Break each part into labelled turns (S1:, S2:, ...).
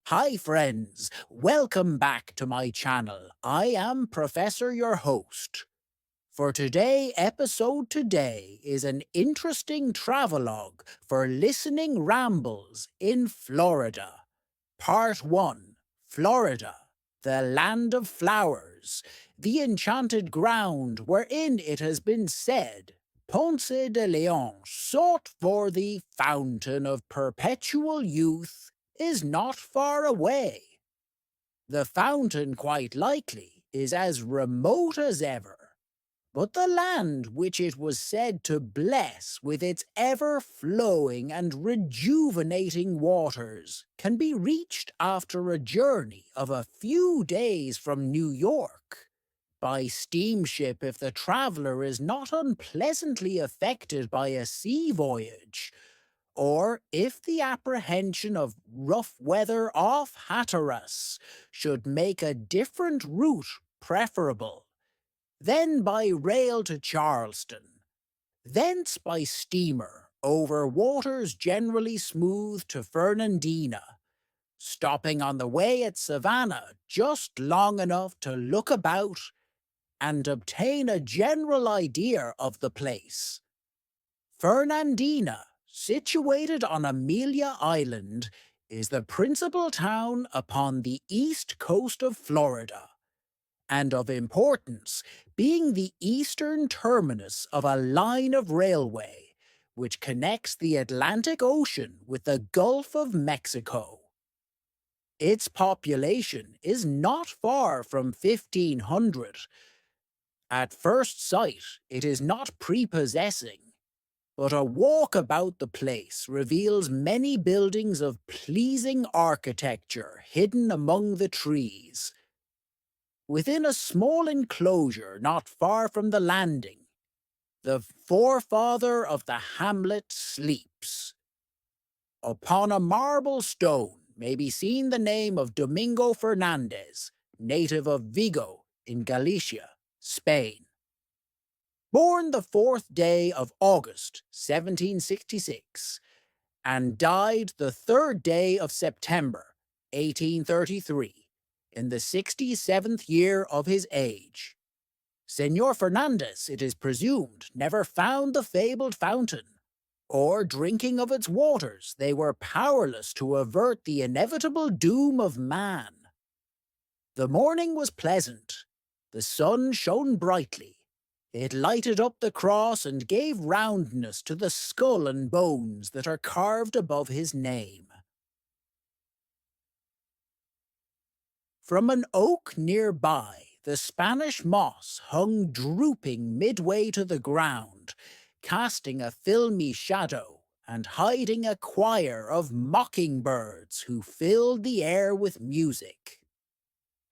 S1: Hi friends, welcome back to my channel. I am Professor your host. For episode today is an interesting travelogue for listening rambles in Florida. Part 1, Florida, the land of flowers, the enchanted ground wherein it has been said, Ponce de Leon sought for the fountain of perpetual youth is not far away. The fountain, quite likely, is as remote as ever, but the land which it was said to bless with its ever-flowing and rejuvenating waters can be reached after a journey of a few days from New York. By steamship if the traveller is not unpleasantly affected by a sea voyage, or if the apprehension of rough weather off Hatteras should make a different route preferable, then by rail to Charleston, thence by steamer over waters generally smooth to Fernandina, stopping on the way at Savannah just long enough to look about and obtain a general idea of the place. Fernandina, situated on Amelia Island, is the principal town upon the east coast of Florida, and of importance, being the eastern terminus of a line of railway which connects the Atlantic Ocean with the Gulf of Mexico. Its population is not far from 1,500. At first sight, it is not prepossessing, but a walk about the place reveals many buildings of pleasing architecture hidden among the trees. Within a small enclosure not far from the landing, the forefather of the hamlet sleeps. Upon a marble stone may be seen the name of Domingo Fernandez, native of Vigo in Galicia, Spain. Born the 4th day of August, 1766, and died the 3rd day of September, 1833, in the 67th year of his age. Señor Fernandez, it is presumed, never found the fabled fountain, or drinking of its waters they were powerless to avert the inevitable doom of man. The morning was pleasant, the sun shone brightly, it lighted up the cross and gave roundness to the skull and bones that are carved above his name. From an oak nearby, the Spanish moss hung drooping midway to the ground, casting a filmy shadow and hiding a choir of mockingbirds who filled the air with music.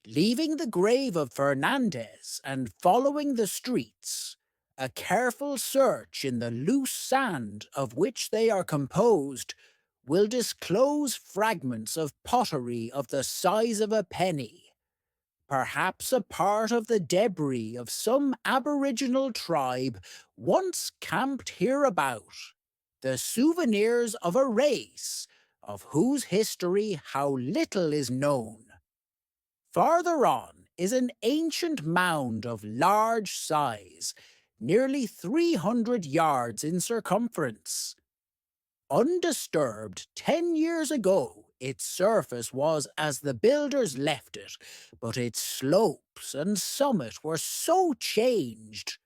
S1: Leaving the grave of Fernandez and following the streets, a careful search in the loose sand of which they are composed will disclose fragments of pottery of the size of a penny, perhaps a part of the debris of some aboriginal tribe once camped hereabout, the souvenirs of a race of whose history how little is known. Farther on is an ancient mound of large size, nearly 300 yards in circumference. Undisturbed 10 years ago, its surface was as the builders left it, but its slopes and summit were so changed,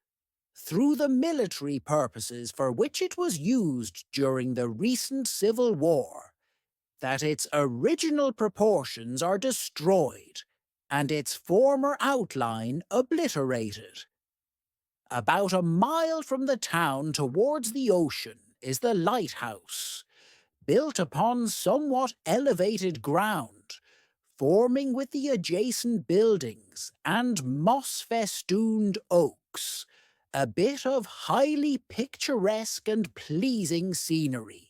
S1: through the military purposes for which it was used during the recent Civil War, that its original proportions are destroyed, and its former outline obliterated. About a mile from the town towards the ocean is the lighthouse, built upon somewhat elevated ground, forming with the adjacent buildings and moss-festooned oaks a bit of highly picturesque and pleasing scenery.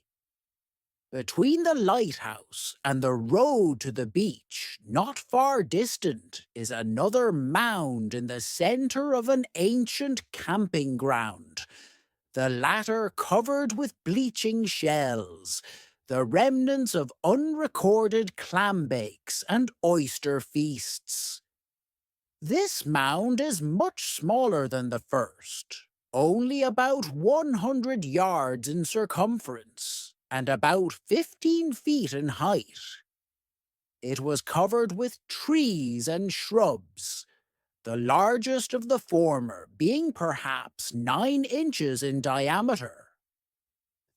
S1: Between the lighthouse and the road to the beach, not far distant, is another mound in the centre of an ancient camping ground, the latter covered with bleaching shells, the remnants of unrecorded clam bakes and oyster feasts. This mound is much smaller than the first, only about 100 yards in circumference and about 15 feet in height. It was covered with trees and shrubs, the largest of the former being perhaps 9 inches in diameter,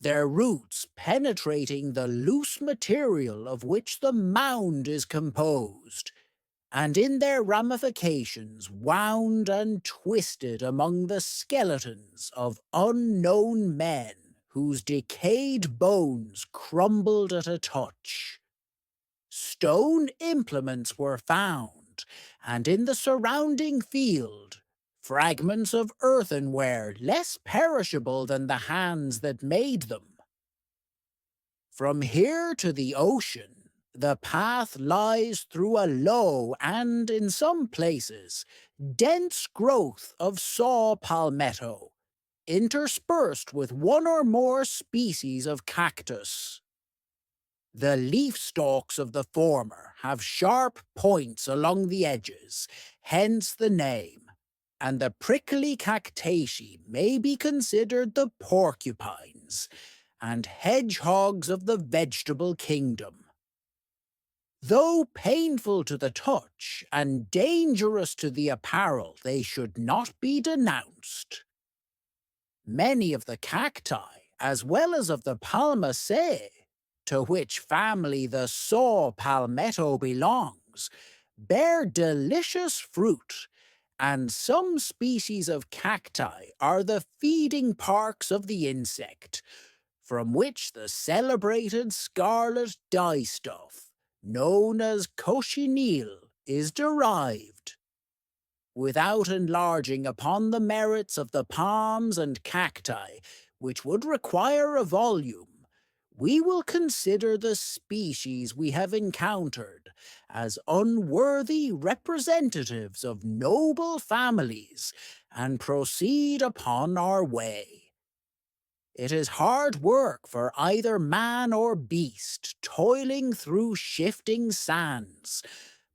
S1: their roots penetrating the loose material of which the mound is composed, and in their ramifications wound and twisted among the skeletons of unknown men whose decayed bones crumbled at a touch. Stone implements were found, and in the surrounding field, fragments of earthenware less perishable than the hands that made them. From here to the ocean, the path lies through a low and, in some places, dense growth of saw palmetto, interspersed with one or more species of cactus. The leaf stalks of the former have sharp points along the edges, hence the name, and the prickly cactaceae may be considered the porcupines and hedgehogs of the vegetable kingdom. Though painful to the touch and dangerous to the apparel, they should not be denounced. Many of the cacti, as well as of the palmaceae, to which family the saw palmetto belongs, bear delicious fruit, and some species of cacti are the feeding parks of the insect, from which the celebrated scarlet dye-stuff, known as cochineal, is derived. Without enlarging upon the merits of the palms and cacti, which would require a volume, we will consider the species we have encountered as unworthy representatives of noble families and proceed upon our way. It is hard work for either man or beast toiling through shifting sands,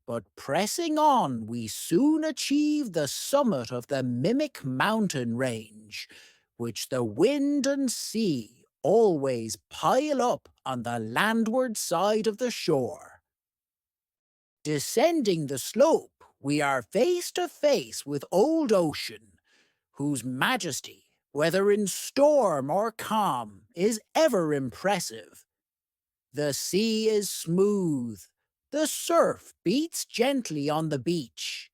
S1: but pressing on we soon achieve the summit of the mimic mountain range, which the wind and sea always pile up on the landward side of the shore. Descending the slope, we are face to face with old ocean, whose majesty, whether in storm or calm, is ever impressive. The sea is smooth, the surf beats gently on the beach.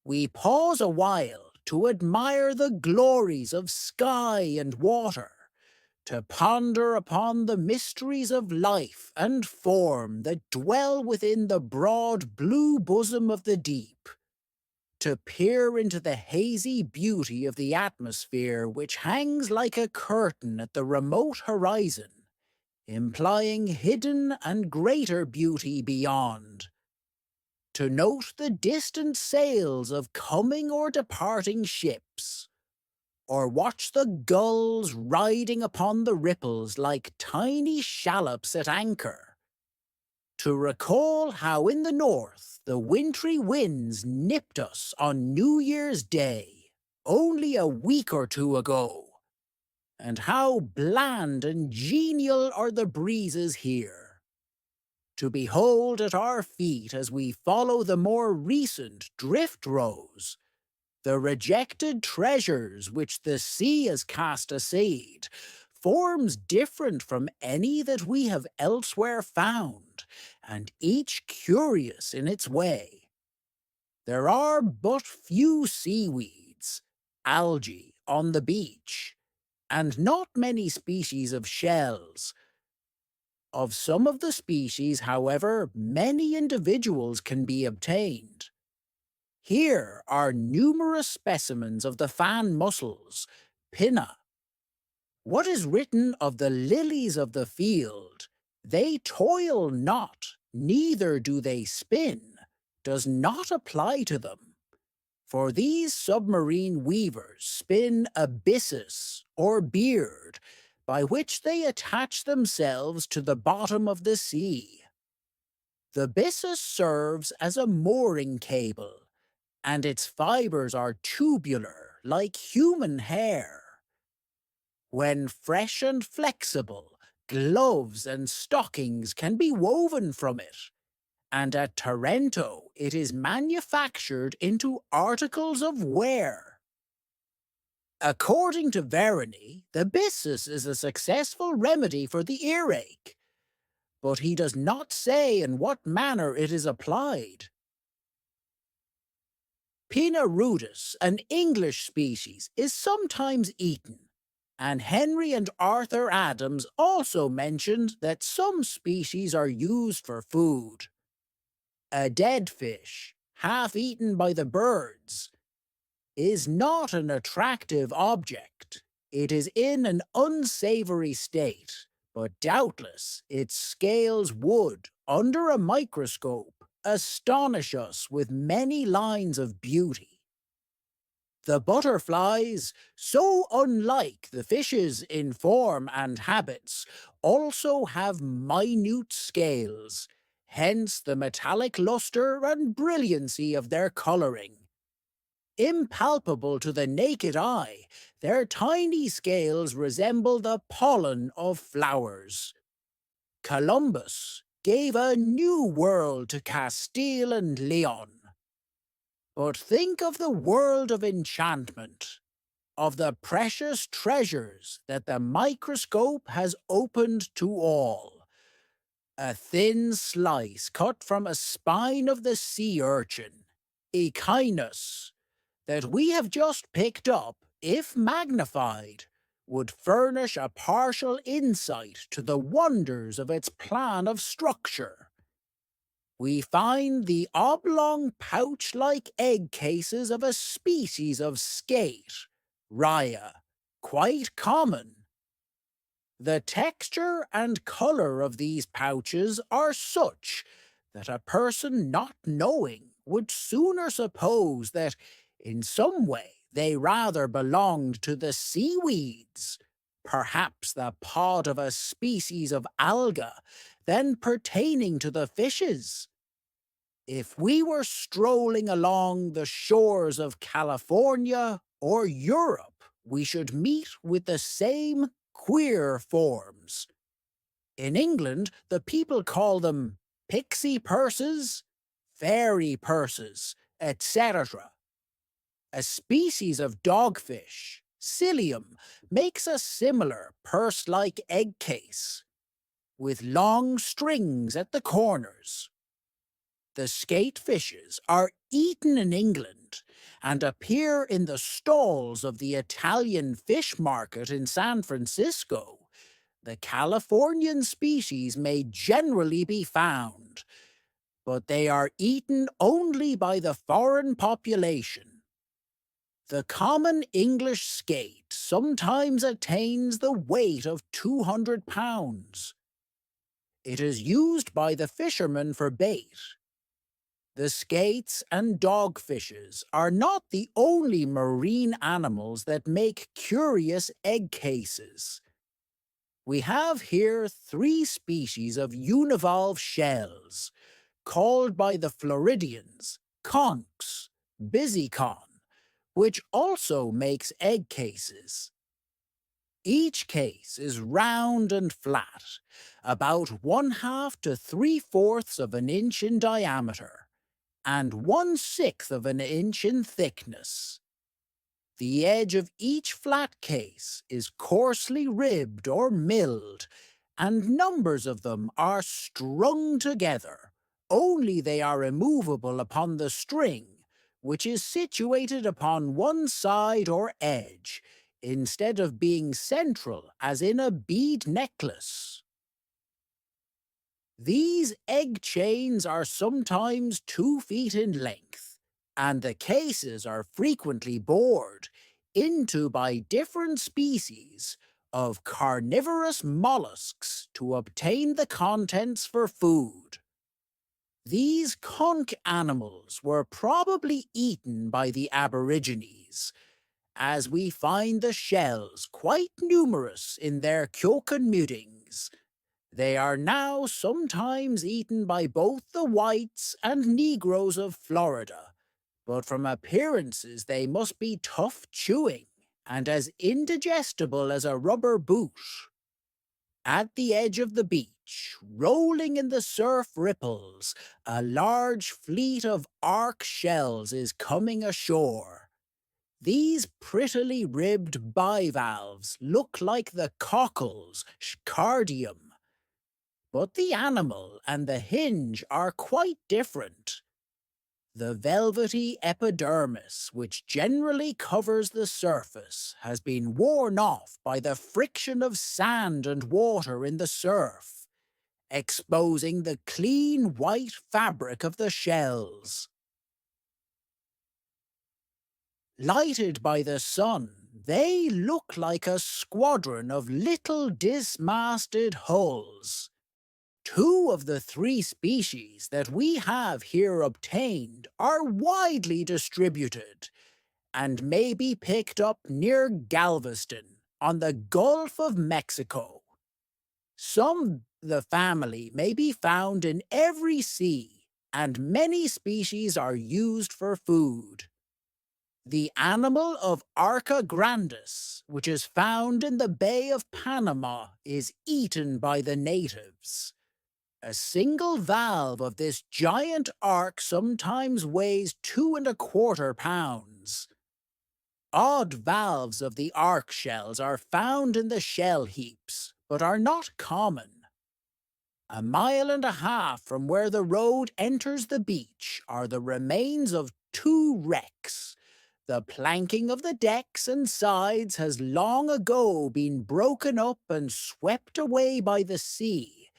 S1: We pause a while to admire the glories of sky and water, to ponder upon the mysteries of life and form that dwell within the broad blue bosom of the deep, to peer into the hazy beauty of the atmosphere which hangs like a curtain at the remote horizon, implying hidden and greater beauty beyond, to note the distant sails of coming or departing ships, or watch the gulls riding upon the ripples like tiny shallops at anchor, to recall how in the north the wintry winds nipped us on New Year's Day only a week or two ago, and how bland and genial are the breezes here, to behold at our feet as we follow the more recent drift rows, the rejected treasures which the sea has cast aside, forms different from any that we have elsewhere found, and each curious in its way. There are but few seaweeds, algae, on the beach, and not many species of shells. Of some of the species, however, many individuals can be obtained. Here are numerous specimens of the fan mussels, pinna. What is written of the lilies of the field, they toil not, neither do they spin, does not apply to them. For these submarine weavers spin abyssus or beard, by which they attach themselves to the bottom of the sea. The byssus serves as a mooring cable, and its fibers are tubular like human hair. When fresh and flexible, gloves and stockings can be woven from it, and at Taranto it is manufactured into articles of wear. According to Verony, the byssus is a successful remedy for the earache, but he does not say in what manner it is applied. Pinna rudis, an English species, is sometimes eaten, and Henry and Arthur Adams also mentioned that some species are used for food. A dead fish, half eaten by the birds, is not an attractive object. It is in an unsavory state, but doubtless its scales would, under a microscope, astonish us with many lines of beauty. The butterflies, so unlike the fishes in form and habits, also have minute scales, hence the metallic luster and brilliancy of their colouring. Impalpable to the naked eye, their tiny scales resemble the pollen of flowers. Columbus gave a new world to Castile and Leon. But think of the world of enchantment, of the precious treasures that the microscope has opened to all. A thin slice cut from a spine of the sea urchin, Echinus, that we have just picked up, if magnified, would furnish a partial insight to the wonders of its plan of structure. We find the oblong pouch-like egg cases of a species of skate, Rhea, quite common. The texture and colour of these pouches are such that a person not knowing would sooner suppose that, in some way, they rather belonged to the seaweeds, perhaps the pod of a species of alga, than pertaining to the fishes. If we were strolling along the shores of California or Europe, we should meet with the same queer forms. In England, the people call them pixie purses, fairy purses, etc. A species of dogfish, Cilium, makes a similar purse-like egg case, with long strings at the corners. The skate fishes are eaten in England and appear in the stalls of the Italian fish market in San Francisco. The Californian species may generally be found, but they are eaten only by the foreign population. The common English skate sometimes attains the weight of 200 pounds. It is used by the fishermen for bait. The skates and dogfishes are not the only marine animals that make curious egg cases. We have here 3 species of univalve shells, called by the Floridians conchs, busicon, which also makes egg cases. Each case is round and flat, about 1/2 to 3/4 of an inch in diameter, and 1/6 of an inch in thickness. The edge of each flat case is coarsely ribbed or milled, and numbers of them are strung together, only they are removable upon the string, which is situated upon one side or edge, instead of being central as in a bead necklace. These egg chains are sometimes 2 feet in length, and the cases are frequently bored into by different species of carnivorous mollusks to obtain the contents for food. These conch animals were probably eaten by the Aborigines, as we find the shells quite numerous in their mutings. They are now sometimes eaten by both the whites and Negroes of Florida, but from appearances they must be tough chewing and as indigestible as a rubber boot. At the edge of the beach, rolling in the surf ripples, a large fleet of arc shells is coming ashore. These prettily ribbed bivalves look like the cockles, Scardium, but the animal and the hinge are quite different. The velvety epidermis, which generally covers the surface, has been worn off by the friction of sand and water in the surf, exposing the clean white fabric of the shells. Lighted by the sun, they look like a squadron of little dismasted hulls. Two of the three species that we have here obtained are widely distributed and may be picked up near Galveston on the Gulf of Mexico. Some the family may be found in every sea, and many species are used for food. The animal of Arca grandis, which is found in the Bay of Panama, is eaten by the natives. A single valve of this giant arc sometimes weighs 2¼ pounds. Odd valves of the arc shells are found in the shell heaps, but are not common. 1.5 miles from where the road enters the beach are the remains of 2 wrecks. The planking of the decks and sides has long ago been broken up and swept away by the sea,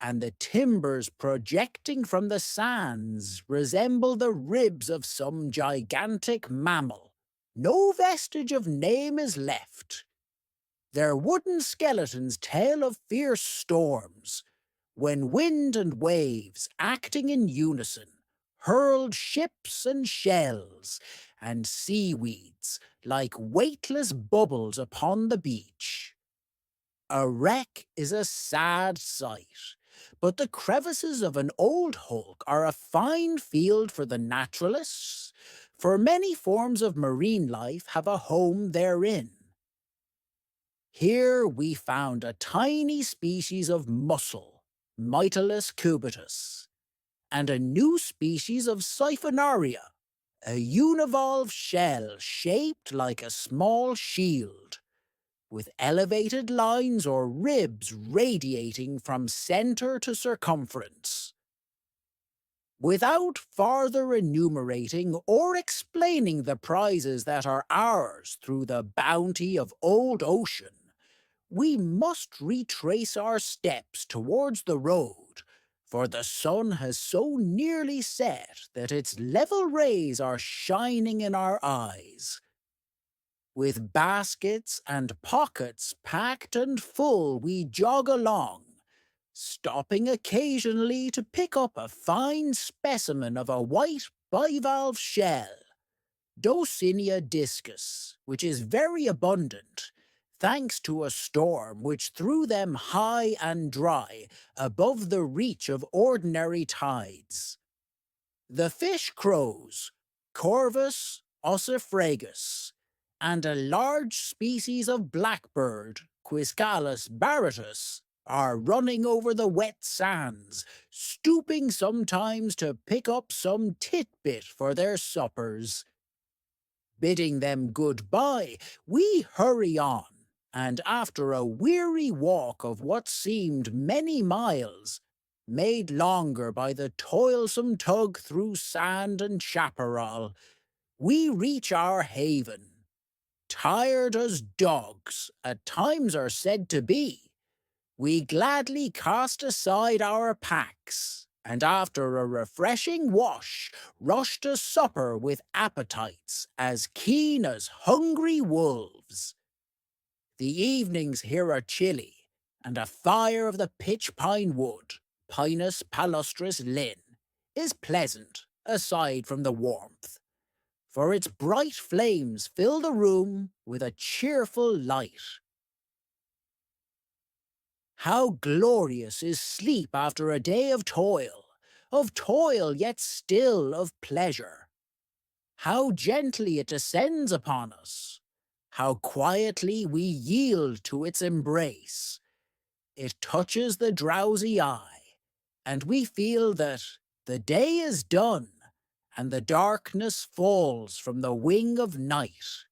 S1: and the timbers projecting from the sands resemble the ribs of some gigantic mammal. No vestige of name is left. Their wooden skeletons tell of fierce storms, when wind and waves, acting in unison, hurled ships and shells, and seaweeds like weightless bubbles upon the beach. A wreck is a sad sight, but the crevices of an old hulk are a fine field for the naturalists, for many forms of marine life have a home therein. Here we found a tiny species of mussel, Mytilus cubitus, and a new species of Siphonaria, a univalve shell shaped like a small shield, with elevated lines or ribs radiating from center to circumference. Without farther enumerating or explaining the prizes that are ours through the bounty of old ocean, we must retrace our steps towards the road, for the sun has so nearly set that its level rays are shining in our eyes. With baskets and pockets packed and full, we jog along, stopping occasionally to pick up a fine specimen of a white bivalve shell, Docinia discus, which is very abundant, thanks to a storm which threw them high and dry above the reach of ordinary tides. The fish crows, Corvus ossifragus, and a large species of blackbird, Quiscalus baratus, are running over the wet sands, stooping sometimes to pick up some titbit for their suppers. Bidding them goodbye, we hurry on, and after a weary walk of what seemed many miles, made longer by the toilsome tug through sand and chaparral, we reach our haven. Tired as dogs at times are said to be, we gladly cast aside our packs, and after a refreshing wash, rush to supper with appetites as keen as hungry wolves. The evenings here are chilly, and a fire of the pitch pine wood, Pinus palustris linn, is pleasant, aside from the warmth. for its bright flames fill the room with a cheerful light. How glorious is sleep after a day of toil yet still of pleasure. How gently it descends upon us, how quietly we yield to its embrace. It touches the drowsy eye, and we feel that the day is done, and the darkness falls from the wing of night.